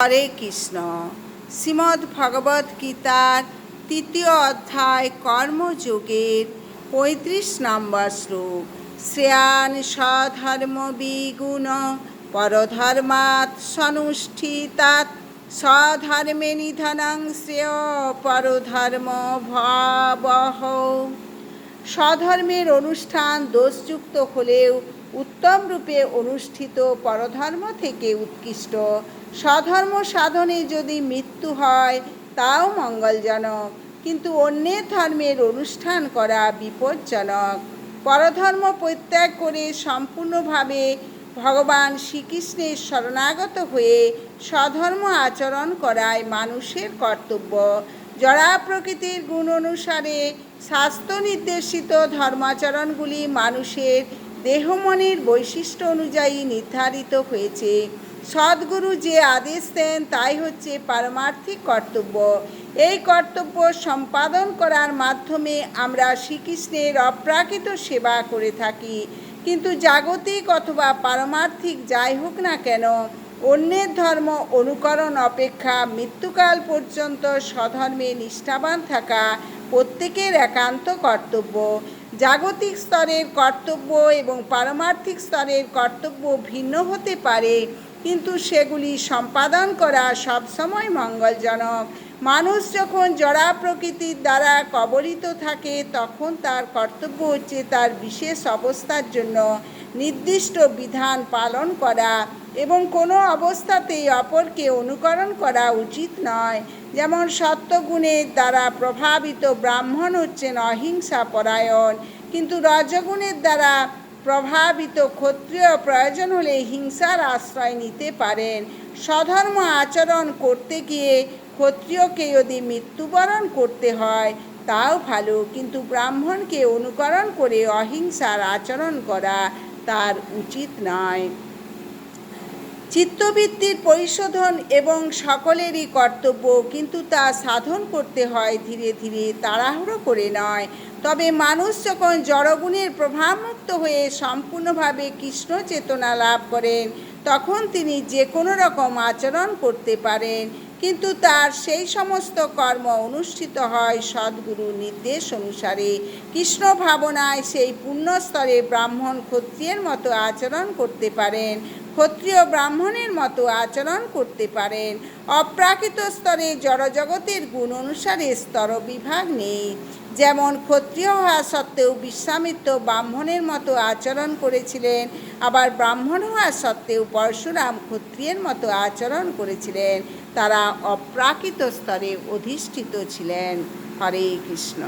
হরে কৃষ্ণ। শ্রীমদ্ ভগবদ গীতার ৩য় অধ্যায় কর্মযোগের ৩৫ নম্বর শ্লোক। শ্রেয়ান স্বধর্ম বিগুণ পরধর্মাৎ সনুষ্ঠিতাৎ স্বধর্মে নিধনং শ্রেয় পরধর্ম ভয়াবহ। স্বধর্মের অনুষ্ঠান দোষযুক্ত হলেও উত্তম রূপে অনুষ্ঠিত পরধর্ম থেকে উৎকৃষ্ট। স্বধর্ম সাধনে যদি মৃত্যু হয় তাও মঙ্গলজনক, কিন্তু অন্যের ধর্মের অনুষ্ঠান করা বিপজ্জনক। পরধর্ম পরিত্যাগ করে সম্পূর্ণভাবে ভগবান শ্রীকৃষ্ণের শরণাগত হয়ে স্বধর্ম আচরণ করাই মানুষের কর্তব্য। জড়া প্রকৃতির গুণ অনুসারে শাস্ত্র নির্দেশিত ধর্মাচরণগুলি মানুষের দেহমনের বৈশিষ্ট্য অনুযায়ী নির্ধারিত হয়েছে। সদ্গুরু যে আদেশ দেন তাই হচ্ছে পারমার্থিক কর্তব্য। এই কর্তব্য সম্পাদন করার মাধ্যমে আমরা শ্রীকৃষ্ণের অপ্রাকৃত সেবা করে থাকি। কিন্তু জাগতিক অথবা পারমার্থিক যাই হোক না কেন, অন্যের ধর্ম অনুকরণ অপেক্ষা মৃত্যুকাল পর্যন্ত স্বধর্মে নিষ্ঠাবান থাকা প্রত্যেকের একান্ত কর্তব্য। জাগতিক স্তরের কর্তব্য এবং পারমার্থিক স্তরের কর্তব্য ভিন্ন হতে পারে, কিন্তু সেগুলি সম্পাদন করা সবসময় মঙ্গলজনক। মানুষ যখন জড়া প্রকৃতির দ্বারা কবলিত থাকে তখন তার কর্তব্য হচ্ছে তার বিশেষ অবস্থার জন্য নির্দিষ্ট বিধান পালন করা এবং কোনো অবস্থাতেই অপরকে অনুকরণ করা উচিত নয়। যেমন সত্যগুণের দ্বারা প্রভাবিত ব্রাহ্মণ হচ্ছেন অহিংসা পরায়ণ, কিন্তু রজগুণের দ্বারা প্রভাবিত ক্ষত্রিয় প্রয়োজন হলে হিংসার আশ্রয় নিতে পারেন। স্বধর্ম আচরণ করতে গিয়ে ক্ষত্রিয়কে যদি মৃত্যুবরণ করতে হয় তাও ভালো, কিন্তু ব্রাহ্মণকে অনুকরণ করে অহিংসার আচরণ করা তার উচিত নয়। চিত্তবৃত্তির পরিশোধন এবং সকলেরই কর্তব্য, কিন্তু তা সাধন করতে হয় ধীরে ধীরে, তাড়াহুড়ো করে নয়। তবে মানুষ যখন জড়গুণের প্রভাবমুক্ত হয়ে সম্পূর্ণভাবে কৃষ্ণ চেতনা লাভ করেন তখন তিনি যে কোনো রকম আচরণ করতে পারেন, কিন্তু তার সেই সমস্ত কর্ম অনুষ্ঠিত হয় সদ্গুরুর নির্দেশ অনুসারে। কৃষ্ণ ভাবনায় সেই পুণ্যস্তরে ব্রাহ্মণ ক্ষত্রিয়ের মতো আচরণ করতে পারেন, ক্ষত্রিয় ব্রাহ্মণের মতো আচরণ করতে পারেন। অপ্রাকৃত স্তরে জড়জগতের গুণ অনুসারে স্তর বিভাগ নেই। যেমন ক্ষত্রিয় হওয়া সত্ত্বেও বিশ্বামিত্র ব্রাহ্মণের মতো আচরণ করেছিলেন, আবার ব্রাহ্মণ হওয়া সত্ত্বেও পরশুরাম ক্ষত্রিয়ের মতো আচরণ করেছিলেন। তারা অপ্রাকৃত স্তরে অধিষ্ঠিত ছিলেন। হরে কৃষ্ণ।